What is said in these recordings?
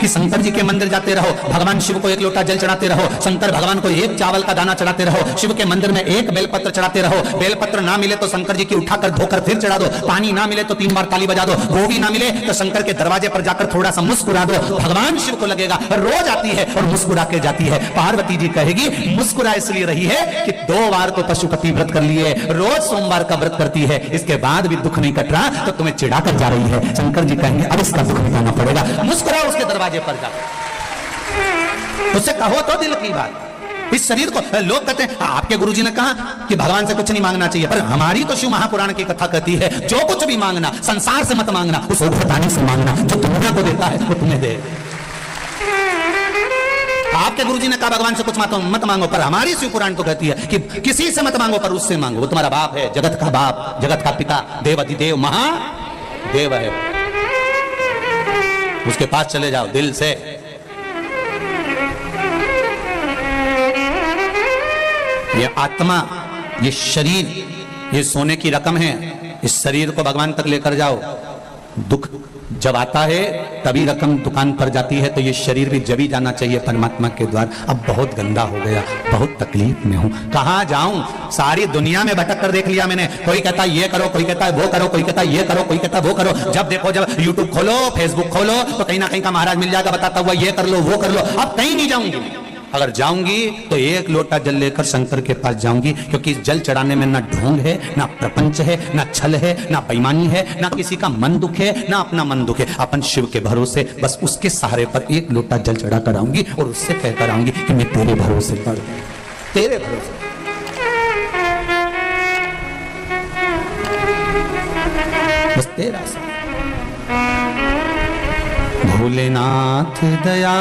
कि शंकर जी के मंदिर जाते रहो, भगवान शिव को एक लोटा जल चढ़ाते रहो, शंकर भगवान को एक चावल का दाना चढ़ाते रहो, शिव के मंदिर में एक बेलपत्र चढ़ाते रहो, बेलपत्र ना मिले तो शंकर जी की उठाकर धोकर फिर चढ़ा दो, पानी ना मिले तो 3 बार ताली बजा दो, वो भी ना मिले तो शंकर के दरवाजे पर जाकर थोड़ा सा मुस्कुरा दो। भगवान शिव को लगेगा रोज आती है और मुस्कुरा के जाती है। पार्वती जी कहेगी मुस्कुरा इसलिए रही है कि 2 बार तो पशुपति व्रत कर लिए, रोज सोमवार का व्रत करती है, इसके बाद भी दुख नहीं कट रहा तो तुम्हें चिढ़ा कर जा रही है। शंकर जी कहेंगे अब इसका दुख मिटाना पड़ेगा, मुस्कुराओ उसके दरवाजे पर जाकर, उससे कहो तो दिल की बात। इस शरीर को लोग कहते हैं आपके गुरुजी ने कहा कि भगवान से कुछ नहीं मांगना चाहिए, पर हमारी तो शिव महापुराण की कथा कहती है जो कुछ भी मांगना संसार से मत मांगना, उस भगवान से मांगना, जो दुनिया को देता है वो तुम्हें दे। आपके गुरुजी ने कहा भगवान से कुछ मत मांगो, पर हमारी शिव पुराण तो कहती है कि किसी से मत मांगो पर उससे मांगो, वो तुम्हारा बाप है, जगत का बाप, जगत का पिता, देव अधिदेव महादेव है, उसके पास चले जाओ दिल से। ये आत्मा, ये शरीर, ये सोने की रकम है, इस शरीर को भगवान तक लेकर जाओ। दुख जब आता है तभी रकम दुकान पर जाती है, तो ये शरीर भी जब ही जाना चाहिए परमात्मा के द्वार। अब बहुत गंदा हो गया, बहुत तकलीफ में हूं, कहां जाऊं, सारी दुनिया में भटक कर देख लिया मैंने। कोई कहता है ये करो, कोई कहता है वो करो, कोई कहता है ये करो, कोई कहता है वो करो। जब देखो, जब यूट्यूब खोलो, फेसबुक खोलो, तो कहीं ना कहीं का महाराज मिल जाएगा बताता हुआ ये कर लो वो कर लो। अब कहीं नहीं जाऊंगी, अगर जाऊंगी तो एक लोटा जल लेकर शंकर के पास जाऊंगी, क्योंकि इस जल चढ़ाने में ना ढोंग है, ना प्रपंच है, ना छल है, ना बेईमानी है, ना किसी का मन दुख है, ना अपना मन दुख है। अपन शिव के भरोसे बस उसके सहारे पर एक लोटा जल चढ़ा कर आऊंगी और उससे कहकर आऊंगी कि मैं तेरे भरोसे पर, तेरे भरोसे। बस तेरा सा भोलेनाथ दया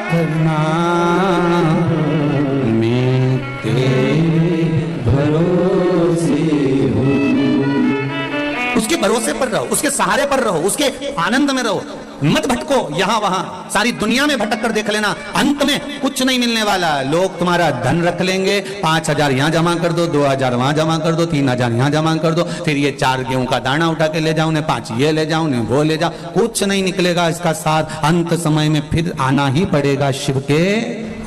करना, मैं तेरे भरोसे हूँ। उसके भरोसे पर रहो, उसके सहारे पर रहो, उसके आनंद में रहो, मत भटको यहां वहां। सारी दुनिया में भटक कर देख लेना, अंत में कुछ नहीं मिलने वाला। लोग तुम्हारा धन रख लेंगे, 5000 यहां जमा कर दो, 2000 वहां जमा कर दो, 3000 यहां जमा कर दो, फिर ये 4 गेहूं का दाना उठा के ले जाओ, ने 5 ये ले जाओ, ने वो ले जाओ, कुछ नहीं निकलेगा इसका साथ। अंत समय में फिर आना ही पड़ेगा शिव के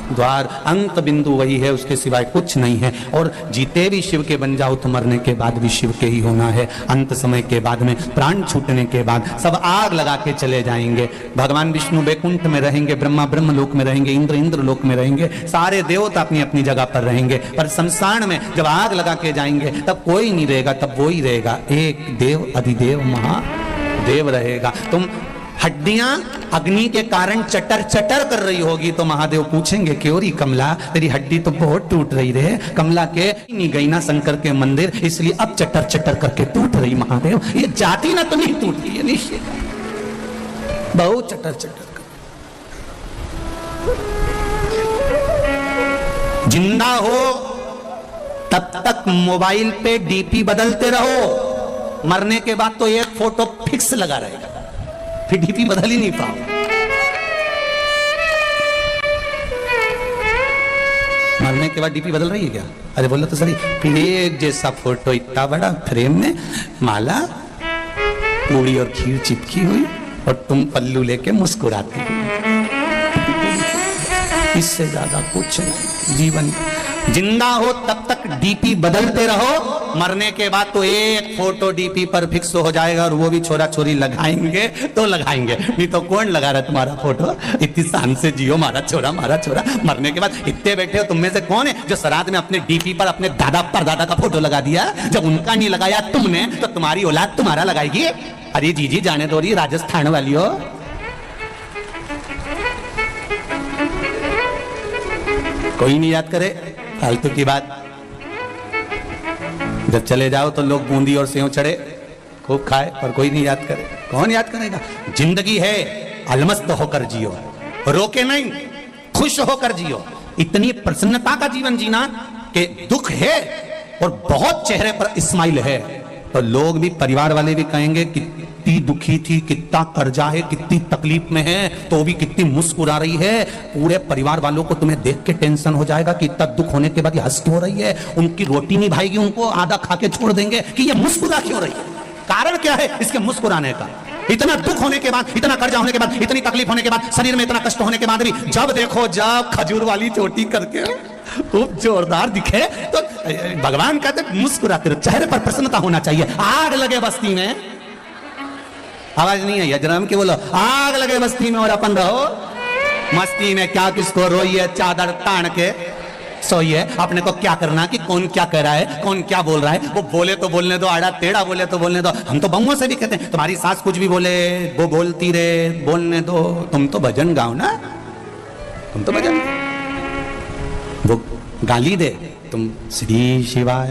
द्वार। अंत बिंदु वही है, उसके सिवाय कुछ नहीं है। और जीते भी शिव के बन जाओ तो मरने के बाद भी शिव के ही होना है। अंत समय के बाद में, प्राण छूटने के बाद सब आग लगा के चले जाएंगे। भगवान विष्णु वैकुंठ में रहेंगे, ब्रह्मा ब्रह्म लोक में रहेंगे, इंद्र इंद्र लोक में रहेंगे, सारे देवता अपनी अपनी जगह पर रहेंगे। पर संसार में जब आग लगा के जाएंगे तब कोई नहीं रहेगा, तब वो ही रहेगा, एक देव अधिदेव महादेव रहेगा। तुम हड्डियां अग्नि के कारण चटर चटर कर रही होगी तो महादेव पूछेंगे क्यों री कमला, तेरी हड्डी तो बहुत टूट रही रे। कमला के नहीं गई ना शंकर के मंदिर, इसलिए अब चटर चटर करके टूट रही। महादेव ये जाती ना तो नहीं टूटती है, निश्चित बहुत चटर चटर कर। जिंदा हो तब तक मोबाइल पे डीपी बदलते रहो, मरने के बाद तो एक फोटो फिक्स लगा रहेगा, फिर डीपी बदल ही नहीं पाओ। मरने के बाद डीपी बदल रही है क्या? अरे बोलो तो सही, एक जैसा फोटो, इतना बड़ा फ्रेम में माला पूड़ी और खीर चिपकी हुई और तुम पल्लू लेके मुस्कुराती हुई। इससे ज्यादा कुछ नहीं जीवन। जिंदा हो तब तक डीपी बदलते रहो, मरने के बाद तो एक फोटो डीपी पर फिक्स हो जाएगा, और वो भी छोरा छोरी लगाएंगे तो लगाएंगे, नहीं तो कौन लगा रहा तुम्हारा फोटो। इतनी शान से जियो, मारा छोरा मारा छोरा। मरने के बाद इतने बैठे हो, तुम में से कौन है जो श्राद्ध में अपने डीपी पर अपने दादा परदादा का फोटो लगा दिया? जब उनका नहीं लगाया तुमने, तो तुम्हारी औलाद तुम्हारा लगाएगी। अरे जीजी जाने दो, रही राजस्थान वाली हो। कोई नहीं याद करे, फालतू की बात। जब चले जाओ तो लोग बूंदी और सेव चढ़े खूब खाए, पर कोई नहीं याद करे। कौन याद करेगा? जिंदगी है, अलमस्त होकर जियो, रोके नहीं, खुश होकर जियो। इतनी प्रसन्नता का जीवन जीना कि दुख है और बहुत चेहरे पर इस्माइल है, तो लोग भी, परिवार वाले भी कहेंगे कितनी दुखी थी, कितना कर्जा है, कितनी तकलीफ में है, तो भी कितनी मुस्कुरा रही है। पूरे परिवार वालों को तुम्हें देख के टेंशन हो जाएगा कि इतना दुख होने के बाद ये हंस क्यों रही है। उनकी रोटी नहीं भाएगी, उनको आधा खा के छोड़ देंगे कि ये मुस्कुरा क्यों रही है। कारण क्या है इसके मुस्कुराने का? इतना दुख होने के बाद, इतना कर्जा होने के बाद, इतनी तकलीफ होने के बाद, शरीर में इतना कष्ट होने के बाद भी जब देखो जब खजूर वाली चोटी करके खूब जोरदार दिखे तो भगवान कहते मुस्कुराते रहो, चेहरे पर प्रसन्नता होना चाहिए। आग लगे बस्ती में, आवाज नहीं है यजराम की, बोलो आग लगे बस्ती में और अपन रहो मस्ती में। क्या किसको रोइए, चादर तान के सोइए। अपने को क्या करना कि कौन क्या कह रहा है, कौन क्या बोल रहा है, वो बोले तो बोलने दो, आड़ा टेढ़ा बोले तो बोलने दो। हम तो बहुओं से भी कहते हैं तुम्हारी सास कुछ भी बोले वो बोलती रहे, बोलने दो, तुम तो भजन गाओ ना, तुम तो भजन, वो गाली दे तुम श्री शिवाय।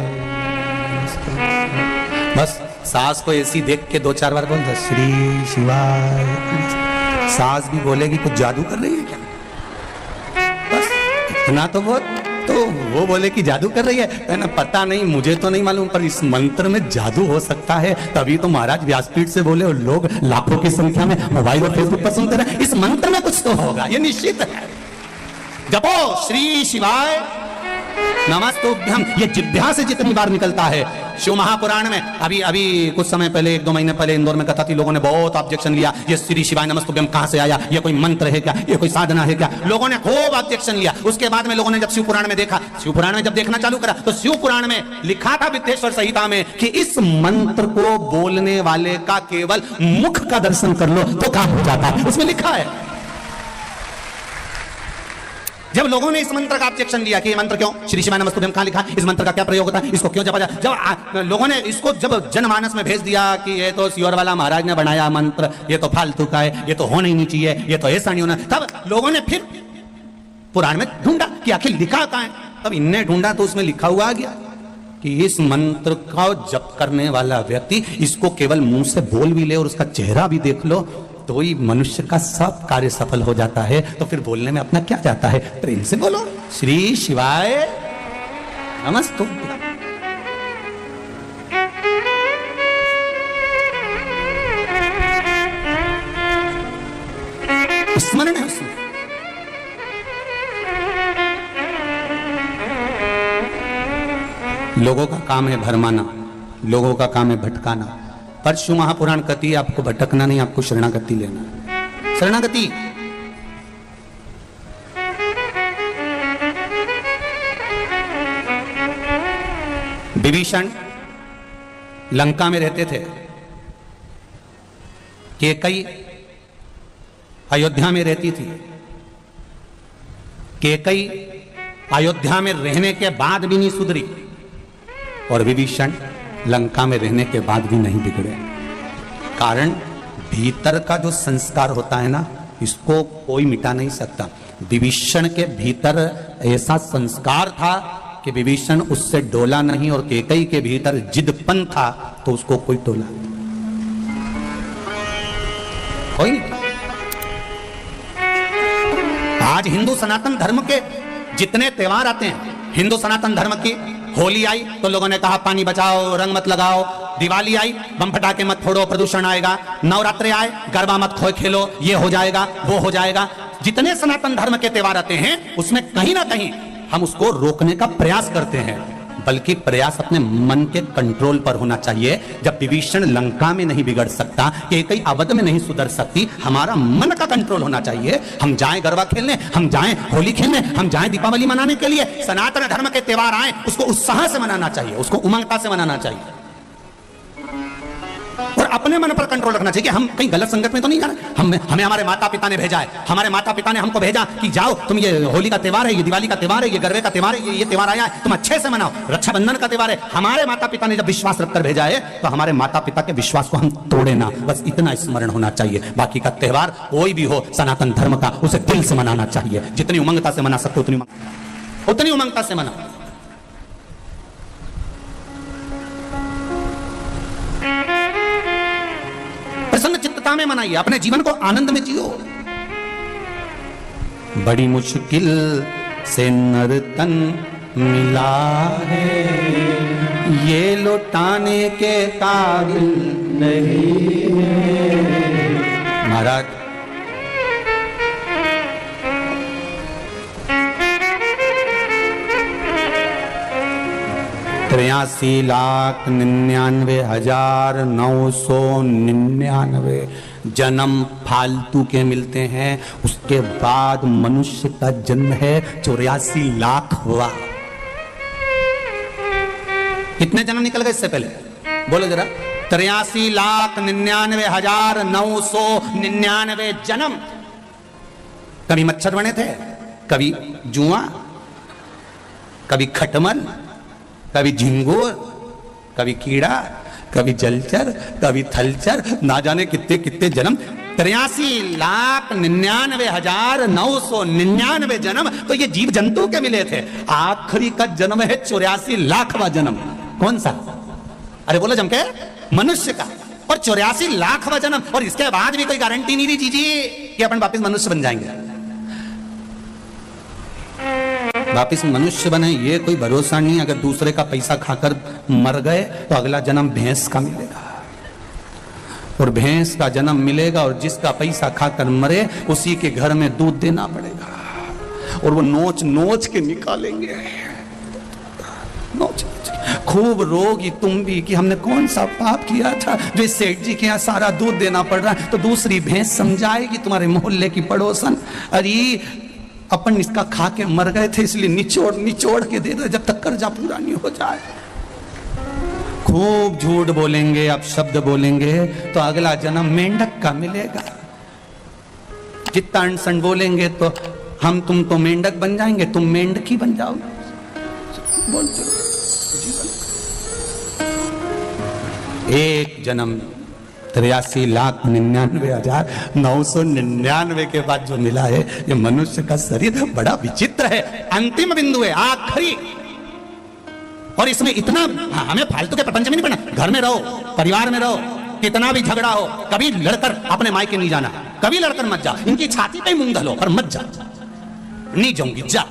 बस सास को ऐसी देख के 2-4 बार बोल दो श्री शिवाय। सास भी बोलेगी कुछ जादू कर रही है क्या, बस इतना तो वो बोले कि जादू कर रही है ना, पता नहीं, मुझे तो नहीं मालूम, पर इस मंत्र में जादू हो सकता है। तभी तो महाराज व्यासपीठ से बोले और लोग लाखों की संख्या में मोबाइल और फेसबुक पर सुनते रहे। इस मंत्र में कुछ तो होगा, ये निश्चित है। जपो श्री शिवाय नमस्तुभ्यम, ये जिह्वा से जितनी बार निकलता है। शिव महापुराण में अभी कुछ समय पहले, 1-2 महीने पहले इंदौर में कथा थी, लोगों ने बहुत ऑब्जेक्शन लिया, ये श्री शिवाय नमस्तुभ्यम कहां से आया, ये कोई मंत्र है क्या, ये कोई साधना है क्या, लोगों ने खूब ऑब्जेक्शन लिया। उसके बाद में लोगों ने जब शिव पुराण में देखा, शिव पुराण में जब देखना चालू करा तो शिव पुराण में लिखा था वित्तेश्वर संहिता में कि इस मंत्र को बोलने वाले का केवल मुख का दर्शन कर लो तो काम हो जाता है, उसमें लिखा है। जब लोगों ने इस मंत्र का ऑब्जेक्शन लिया कि ये मंत्र क्यों, श्री शिवाय नमस्तुभ्यम कहां लिखा, इस मंत्र का क्या प्रयोग होता है, इसको क्यों जपा जाए, जब लोगों ने इसको जब जनमानस में भेज दिया कि ये तो सियोर वाला महाराज ने बनाया मंत्र, ये तो फालतू का है, ये तो होना ही नहीं चाहिए, ये तो ऐसा नहीं होना, तब लोगों ने फिर पुराण में ढूंढा कि आखिर लिखा कहां है। तब इनने ढूंढा तो उसमें लिखा हुआ आ गया कि इस मंत्र का जप करने वाला व्यक्ति इसको केवल मुंह से बोल भी ले और उसका चेहरा भी देख लो तो ही मनुष्य का सब कार्य सफल हो जाता है। तो फिर बोलने में अपना क्या जाता है, प्रेम से बोलो श्री शिवाय नमस्तुभ्यम। स्मरण है उसमें। लोगों का काम है भरमाना, लोगों का काम है भटकाना, पर शिव महापुराण कहती है आपको भटकना नहीं, आपको शरणागति लेना। शरणागति विभीषण लंका में रहते थे, कैकेयी अयोध्या में रहती थी। कैकेयी अयोध्या में रहने के बाद भी नहीं सुधरी और विभीषण लंका में रहने के बाद भी नहीं बिगड़े। कारण भीतर का जो संस्कार होता है ना, इसको कोई मिटा नहीं सकता। विभीषण के भीतर ऐसा संस्कार था कि विभीषण उससे डोला नहीं, और कैकेयी के भीतर जिदपन था तो उसको कोई टोला कोई नहीं। आज हिंदू सनातन धर्म के जितने त्योहार आते हैं, हिंदू सनातन धर्म की होली आई तो लोगों ने कहा पानी बचाओ, रंग मत लगाओ। दिवाली आई बम फटाके मत फोड़ो, प्रदूषण आएगा। नवरात्रे आए गरबा मत खेलो, ये हो जाएगा वो हो जाएगा। जितने सनातन धर्म के त्योहार आते हैं उसमें कहीं ना कहीं हम उसको रोकने का प्रयास करते हैं, बल्कि प्रयास अपने मन के कंट्रोल पर होना चाहिए। जब विभीषण लंका में नहीं बिगड़ सकता, कैकेयी अवध में नहीं सुधर सकती, हमारा मन का कंट्रोल होना चाहिए। हम जाएं गरबा खेलने, हम जाएं होली खेलने, हम जाएं दीपावली मनाने के लिए। सनातन धर्म के त्योहार आए उसको उत्साह से मनाना चाहिए, उसको उमंगता से मनाना चाहिए और अपने मन पर कंट्रोल रखना चाहिए कि हम कहीं गलत संगत में तो नहीं जा रहे। हमें हमारे माता पिता ने भेजा है, हमारे माता पिता ने हमको भेजा कि जाओ तुम, ये होली का त्योहार है, ये दिवाली का त्योहार है, ये गरबे का त्योहार है, ये त्योहार आया है, तुम अच्छे से मनाओ। रक्षाबंधन का त्योहार है, हमारे माता पिता ने जब विश्वास रखकर भेजा है तो हमारे माता पिता के विश्वास को हम तोड़े ना, बस इतना स्मरण होना चाहिए। बाकी का त्योहार कोई भी हो सनातन धर्म का, उसे दिल से मनाना चाहिए। जितनी उमंगता से मना सकते उतनी उमंगता से मनाओ। प्रसन्न चित्तता में मनाइए, अपने जीवन को आनंद में जियो। बड़ी मुश्किल से नर्तन मिला है, ये लौटाने के काबिल नहीं है। महाराज 83,99,999 जन्म फालतू के मिलते हैं। उसके बाद मनुष्य का जन्म है 84 लाख हुआ। कितने जन्म निकल गए इससे पहले बोलो जरा? 83,99,999 जन्म। कभी मच्छर बने थे, कभी जुआ, कभी खटमल, कभी झिंगुर, कभी कीड़ा, कभी जलचर, कभी थलचर, ना जाने कितने कितने जन्म। 83,99,999 जन्म तो ये जीव जंतु के मिले थे। आखिरी का जन्म है 84 लाखवां जन्म। कौन सा? अरे बोलो जम के, मनुष्य का। और 84 लाखवां जन्म, और इसके बाद भी कोई गारंटी नहीं दी जीजी कि अपन वापस मनुष्य बन जाएंगे। वापिस मनुष्य बने ये कोई भरोसा नहीं। अगर दूसरे का पैसा खाकर मर गए तो अगला जन्म भैंस का मिलेगा, और भैंस का जन्म मिलेगा, और जिसका पैसा खाकर मरे उसी के घर में दूध देना पड़ेगा, और वो नोच नोच के निकालेंगे। नोच खूब रोगी तुम भी कि हमने कौन सा पाप किया था जो इस सेठ जी के यहाँ सारा दूध देना पड़ रहा है। तो दूसरी भैंस समझाएगी तुम्हारे मोहल्ले की पड़ोसन, अरे अपन इसका खा के मर गए थे इसलिए निचोड़ निचोड़ के दे दे जब तक कर्जा पूरा नहीं हो जाए। खूब झूठ बोलेंगे, अब शब्द बोलेंगे तो अगला जन्म मेंढक का मिलेगा। जितना अनसन बोलेंगे तो हम तुम तो मेंढक बन जाएंगे, तुम मेंढकी बन जाओगे। बोलते रहो। एक जन्म 83,99,999 के बाद जो मिला है ये मनुष्य का शरीर बड़ा विचित्र है। अंतिम बिंदु है, आखिरी। और इसमें इतना हमें फालतू के प्रपंच में नहीं पड़ना। घर में रहो, परिवार में रहो, कितना भी झगड़ा हो, कभी लड़कर अपने मायके नहीं जाना, कभी लड़कर मत जा। इनकी छाती पे मूंग धलो और मत जा। नहीं जाऊंगी, जा।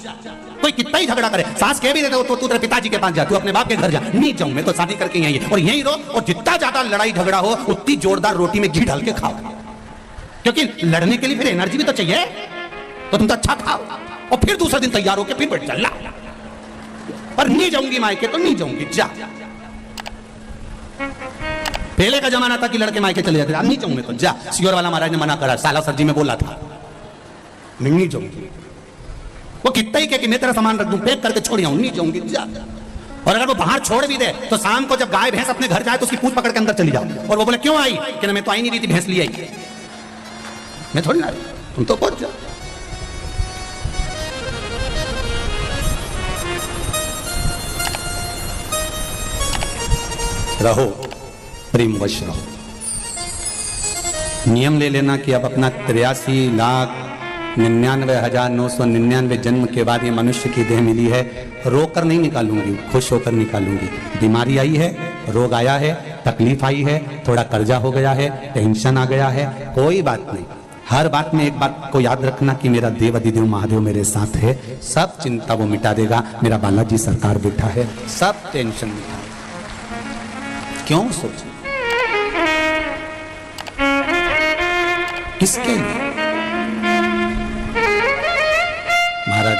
कोई कितना ही झगड़ा करे, सास कह भी देते हो तो तू तेरे पिताजी के पास जा, तू अपने बाप के घर जा। नहीं जाऊं मैं तो शादी करके यहीं और यहीं रहो, और जितना ज्यादा लड़ाई झगड़ा हो उतनी जोरदार रोटी में घी डाल के खाओ, क्योंकि लड़ने के लिए फिर एनर्जी भी तो चाहिए। तो तुम तो अच्छा खाओ और फिर दूसरे दिन तैयार होकर फिर बैठ चल। पर नहीं जाऊंगी मायके तो नहीं जाऊंगी, जा। पहले का जमाना था कि लड़के मायके चले जाते, नहीं जाऊंगे तो जा। सियोर वाला महाराज ने मना करा, साला सर जी में बोला था मैं नहीं जाऊंगी। वो कितना ही कि मैं तेरा सामान रख दूं, पैक करके छोड़ आऊं, नहीं जाऊंगी, जा। और अगर वो बाहर छोड़ भी दे तो शाम को जब गाय भैंस अपने घर जाए तो उसकी पूंछ पकड़ के अंदर चली जाओ। और वो बोले क्यों आई? कि मैं तो आई नहीं रही थी, भैंस ली आई। मैं थोड़ी ना आई, तुम तो पहुंच जाओ। रहो प्रेम वश रहो। नियम ले लेना कि अब अपना 83,99,999 जन्म के बाद ये मनुष्य की देह मिली है, रोकर नहीं निकालूंगी, खुश होकर निकालूंगी। बीमारी आई है, रोग आया है, तकलीफ आई है, थोड़ा कर्जा हो गया है, टेंशन आ गया है, कोई बात नहीं। हर बात में एक बात को याद रखना कि मेरा देव अधिदेव महादेव मेरे साथ है, सब चिंता वो मिटा देगा। मेरा बालाजी सरकार बैठा है, सब टेंशन मिटा। क्यों सोच? किसके लिए? महाराज,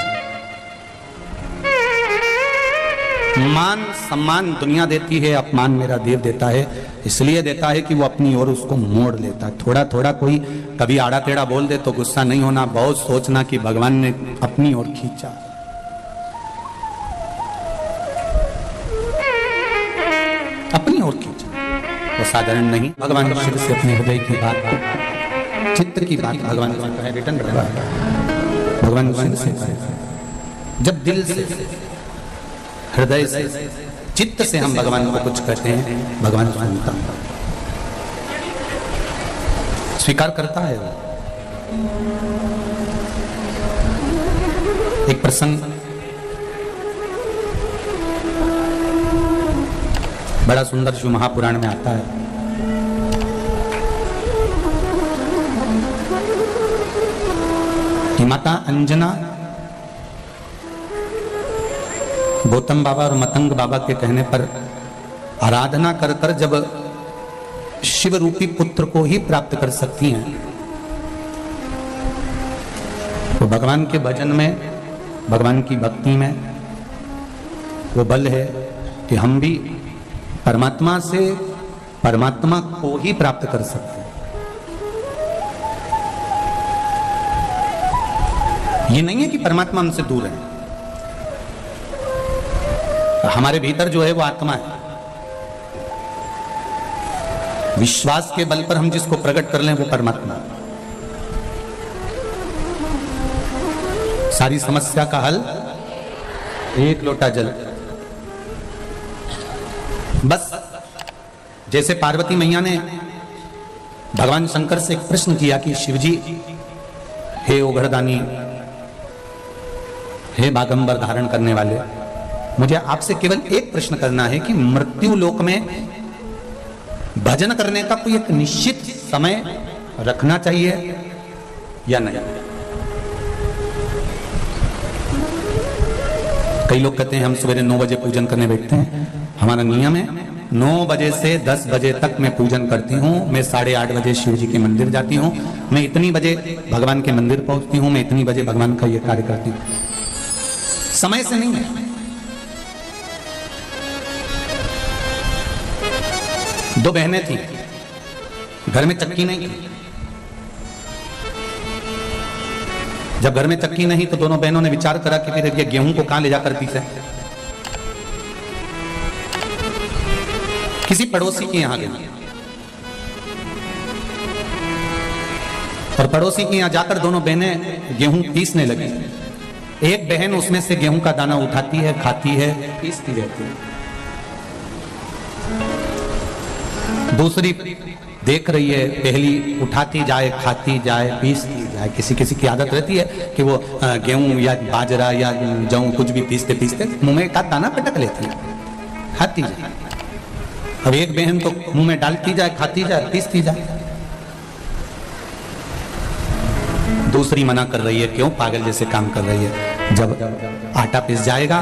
मान सम्मान दुनिया देती है, अपमान मेरा देव देता है। इसलिए देता है कि वो अपनी ओर उसको मोड़ लेता है। थोड़ा थोड़ा कोई कभी आड़ा टेढ़ा बोल दे तो गुस्सा नहीं होना, बहुत सोचना कि भगवान ने अपनी ओर खींचा। अपनी ओर खींचा, वो साधारण नहीं। भगवान शिव से अपने हृदय की बात, चित्त की बात भगवान है, रिटर्न भगवान शिव से जब दिल से, हृदय से, चित्त से हम भगवान को कुछ कहते हैं, भगवान सुनता, स्वीकार करता है। एक प्रसंग बड़ा सुंदर शिव महापुराण में आता है। कि माता अंजना गौतम बाबा और मतंग बाबा के कहने पर आराधना कर कर जब शिव रूपी पुत्र को ही प्राप्त कर सकती हैं, तो भगवान के भजन में, भगवान की भक्ति में वो बल है, कि हम भी परमात्मा से परमात्मा को ही प्राप्त कर सकते हैं। ये नहीं है कि परमात्मा हमसे दूर है, हमारे भीतर जो है वो आत्मा है। विश्वास के बल पर हम जिसको प्रकट कर लें वो परमात्मा। सारी समस्या का हल एक लोटा जल। बस जैसे पार्वती मैया ने भगवान शंकर से एक प्रश्न किया कि शिवजी, हे ओघड़दानी, हे बागंबर धारण करने वाले, मुझे आपसे केवल एक प्रश्न करना है कि मृत्यु लोक में भजन करने का कोई एक निश्चित समय रखना चाहिए या नहीं? कई लोग कहते हैं हम सवेरे 9 बजे पूजन करने बैठते हैं। हमारा नियम है 9 बजे से 10 बजे तक मैं पूजन करती हूँ। मैं 8:30 बजे शिव जी के मंदिर जाती हूँ। मैं इतनी बजे भगवान के मंदिर पहुंचती हूँ। मैं इतनी बजे भगवान का ये कार्य करती हूँ। समय से नहीं है। 2 बहनें थी, घर में चक्की नहीं थी। जब घर में चक्की नहीं तो दोनों बहनों ने विचार करा कि फिर ये गेहूं को कहां ले जाकर पीसे। किसी पड़ोसी के यहां गई और पड़ोसी के यहां जाकर दोनों बहनें गेहूं पीसने लगी। एक बहन उसमें से गेहूं का दाना उठाती है, खाती है, पीसती रहती है। दूसरी देख रही है, पहली उठाती जाए, खाती जाए, पीसती जाए। किसी किसी की आदत रहती है कि वो गेहूं या बाजरा या जौ कुछ भी पीसते पीसते मुंह में का दाना पटक लेती है, खाती जाए। अब एक बहन तो मुंह में डालती जाए, खाती जाए, पीसती जाए। दूसरी मना कर रही है, क्यों पागल जैसे काम कर रही है। जब आटा पिस जाएगा,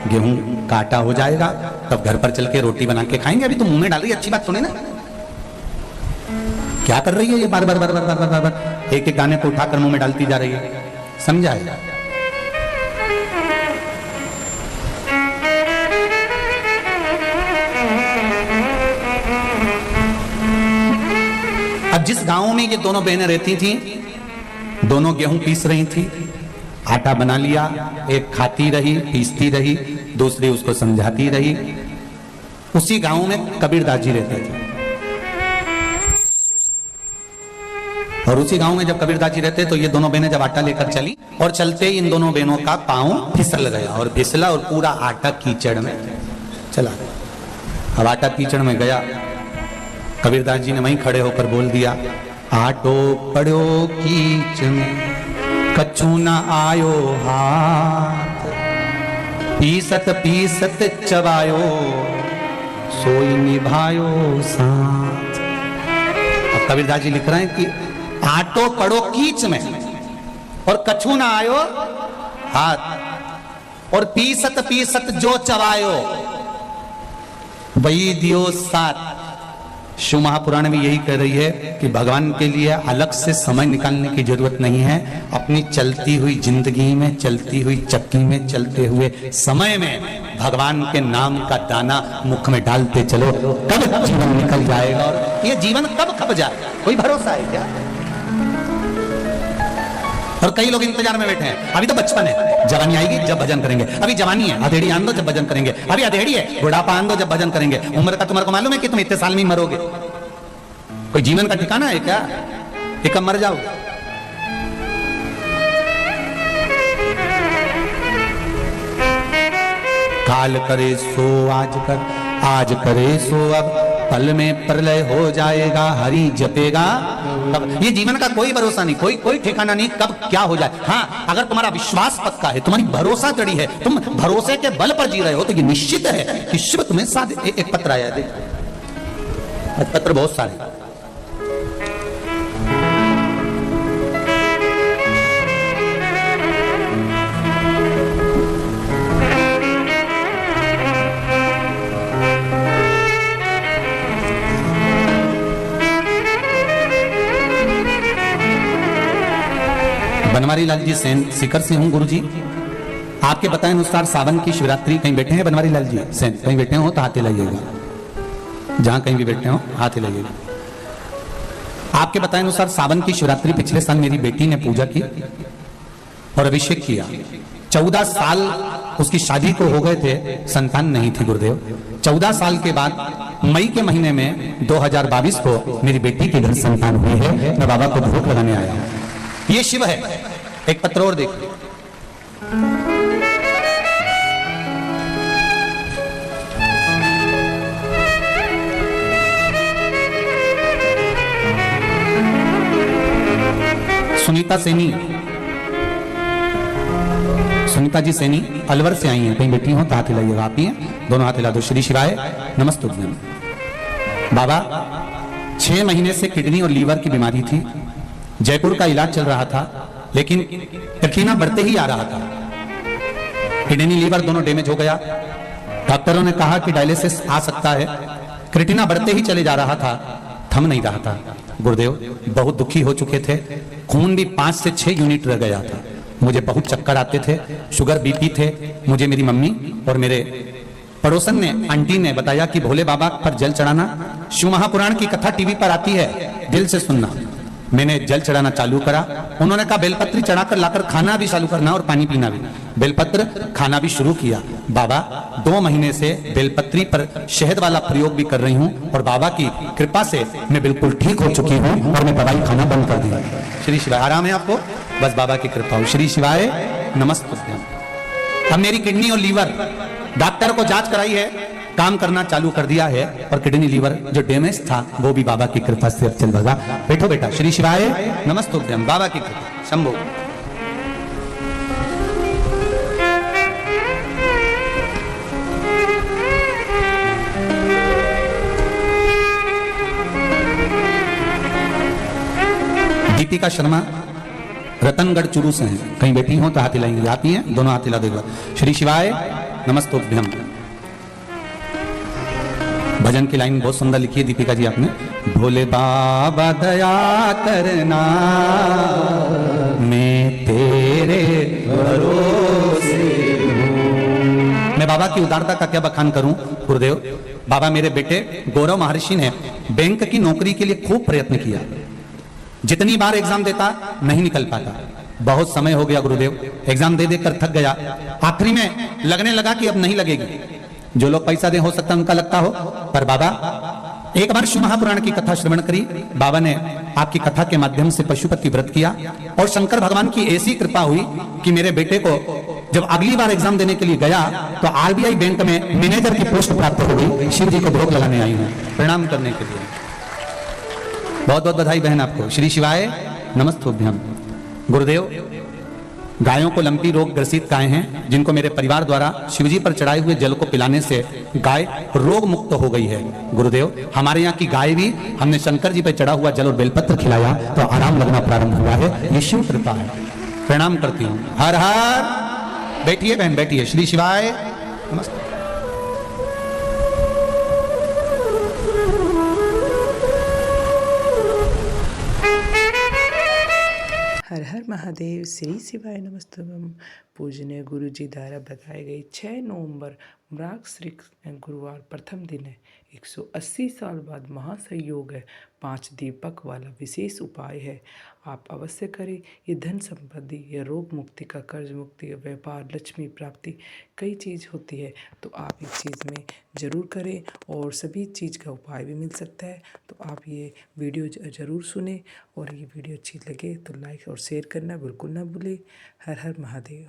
गेहूं का आटा हो जाएगा, तब घर पर चल के रोटी बना के खाएंगे। अभी तो मुंह में डाल रही है, अच्छी बात थोड़ी ना। क्या कर रही है ये? बार बार बार बार बार बार बार एक एक गाने को उठाकर मुंह में डालती जा रही है। समझाए? अब जिस गांव में ये दोनों बहनें रहती थी, दोनों गेहूं पीस रही थी, आटा बना लिया, एक खाती रही, पीसती रही, दूसरी उसको समझाती रही। उसी गांव में कबीरदास जी रहते थे। और उसी गांव में जब कबीरदास जी रहते तो ये दोनों बहनें जब आटा लेकर चली और चलते ही इन दोनों बहनों का पांव फिसल गया और फिसला और पूरा आटा कीचड़ में चला गया। अब आटा कीचड़ में गया, कबीरदास जी ने वहीं खड़े होकर बोल दिया, आटो पड़ो कीच में कछु न आयो हाथ, पीसत पीसत चबायो सोई निभायो साथ। अब कबीरदास जी लिख रहे हैं कि आटो पड़ो कीच में और कछु ना आयो हाथ, और पीसत पीसत जो चबायो वही दियो साथ। शिव महापुराण में यही कह रही है कि भगवान के लिए अलग से समय निकालने की जरूरत नहीं है। अपनी चलती हुई जिंदगी में, चलती हुई चक्की में, चलते हुए समय में भगवान के नाम का दाना मुख में डालते चलो। कब जीवन निकल जाएगा और ये जीवन कब खप जाएगा, कोई भरोसा है क्या? और कई लोग इंतजार में बैठे हैं, अभी तो बचपन है, जवानी आएगी जब भजन करेंगे। अभी जवानी है, अधेड़ी आन दो जब भजन करेंगे। अभी अधेड़ी है, बुढ़ापा आन दो जब भजन करेंगे। उम्र का तुम्हारे को मालूम है कि तुम इतने साल में ही मरोगे? कोई जीवन का ठिकाना है क्या कि कब मर जाओगे? काल करे सो आज कर, आज करे सो अब, पल में प्रलय हो जाएगा, हरि जपेगा तब। ये जीवन का कोई भरोसा नहीं, कोई ठिकाना नहीं कब क्या हो जाए। हाँ, अगर तुम्हारा विश्वास पक्का है, तुम्हारी भरोसा जड़ी है, तुम भरोसे के बल पर जी रहे हो, तो ये निश्चित है कि शिव तुम्हें साथ। एक पत्र आया, देख पत्र बहुत सारे। बनवारी लाल जी सीकर से हूं। गुरु जी, आपके बताए अनुसार सावन की शिवरात्रि, कहीं बैठे हैं बनवारी लाल जी सेन, कहीं बैठे हो तो हाथ हिलाइएगा, जहां कहीं भी बैठे हो हाथ हिलाइएगा। आपके बताए अनुसार सावन की शिवरात्रि पिछले साल मेरी बेटी ने पूजा की और अभिषेक किया। 14 साल उसकी शादी को हो गए थे, संतान नहीं थी गुरुदेव। 14 साल के बाद मई के महीने में 2022 को मेरी बेटी के घर संतान हुई है। मैं बाबा को भोग लगाने आया हूं। ये शिव है। एक पत्र और देखिए, सुनीता सैनी, सुनीता जी सैनी अलवर से आई हैं, कहीं बैठी हो तो हाथ हिलाइएगा। आप ही हैं, दोनों हाथ हिला दो। श्री शिवाय नमस्ते। बाबा 6 महीने से किडनी और लीवर की बीमारी थी, जयपुर का इलाज चल रहा था, लेकिन क्रिटिना बढ़ते ही आ रहा था। किडनी लीवर दोनों डैमेज हो गया। डॉक्टरों ने कहा कि डायलिसिस आ सकता है। क्रिटिना बढ़ते ही चले जा रहा था, थम नहीं रहा था। गुरुदेव बहुत दुखी हो चुके थे, खून भी 5 से 6 यूनिट रह गया था। मुझे बहुत चक्कर आते थे, शुगर बीपी थे। मुझे मेरी मम्मी और मेरे पड़ोसन ने, आंटी ने बताया कि भोले बाबा पर जल चढ़ाना, शिव महापुराण की कथा टीवी पर आती है, दिल से सुनना। मैंने जल चढ़ाना चालू करा। उन्होंने कहा बेलपत्र चढ़ाकर लाकर खाना भी चालू करना और पानी पीना भी। बेलपत्र खाना भी शुरू किया। बाबा 2 महीने से बेलपत्री पर शहद वाला प्रयोग भी कर रही हूँ और बाबा की कृपा से मैं बिल्कुल ठीक हो चुकी हूँ और मैं दवाई खाना बंद कर दिया। श्री शिवाय, आराम है आपको, बस बाबा की कृपा हो। श्री शिवाय नमस्ते। अब मेरी किडनी और लीवर, डॉक्टर को जांच कराई है, काम करना चालू कर दिया है और किडनी लीवर जो डैमेज था वो भी बाबा की कृपा से अब चल रहा। बैठो बेटा। श्री शिवाय नमस्ते। बाबा की कृपा, शंभो। दीपिका शर्मा रतनगढ़ चुरू से हैं, कहीं बैठी हो तो हाथ हिलाएंगे। आप ही हैं, दोनों हाथ हिला देगा। श्री शिवाय नमस्तोभ्यम। भजन की लाइन बहुत सुंदर लिखी है दीपिका जी आपने। भोले बाबा दया करना, मैं तेरे भरोसे हूं। मैं बाबा की उदारता का क्या बखान करूं गुरुदेव। बाबा मेरे बेटे गौरव महर्षि ने बैंक की नौकरी के लिए खूब प्रयत्न किया, जितनी बार एग्जाम देता नहीं निकल पाता। बहुत समय हो गया गुरुदेव, एग्जाम दे देकर थक गया। आखिरी में लगने लगा कि अब नहीं लगेगी। जो लोग पैसा दे हो सकता है उनका लगता हो, पर बाबा एक बार शिव महापुराण की कथा श्रवण करी। बाबा ने आपकी कथा के माध्यम से पशुपति व्रत किया और शंकर भगवान की ऐसी कृपा हुई कि मेरे बेटे को जब अगली बार एग्जाम देने के लिए गया तो आरबीआई बैंक में मैनेजर की पोस्ट प्राप्त हो गई। शिव जी को भोग लगाने आई हूँ प्रणाम करने के लिए। बहुत बहुत बधाई बहन आपको। श्री शिवाय नमस्तोभ्यम। गुरुदेव गायों को लंपी रोग ग्रसित गाय हैं, जिनको मेरे परिवार द्वारा शिवजी पर चढ़ाए हुए जल को पिलाने से गाय रोग मुक्त हो गई है। गुरुदेव हमारे यहाँ की गाय भी हमने शंकर जी पर चढ़ा हुआ जल और बेलपत्र खिलाया तो आराम लगना प्रारंभ हुआ है। ये शिव कृपा है। प्रणाम करती हूँ। हर हर। बैठिए बहन बैठिए। श्री शिवाय नमस्ते। हर हर महादेव। श्री शिवाय नमस्तुभ्यम। पूजनीय गुरु जी द्वारा बताए गए 6 नवंबर मृगशीर्ष गुरुवार प्रथम दिन है। 180 साल बाद महासंयोग है। 5 दीपक वाला विशेष उपाय है, आप अवश्य करें। ये धन संपत्ति या रोग मुक्ति का, कर्ज मुक्ति या व्यापार लक्ष्मी प्राप्ति कई चीज़ होती है, तो आप इस चीज़ में ज़रूर करें और सभी चीज़ का उपाय भी मिल सकता है। तो आप ये वीडियो ज़रूर सुने और ये वीडियो अच्छी लगे तो लाइक और शेयर करना बिल्कुल ना भूलें। हर हर महादेव।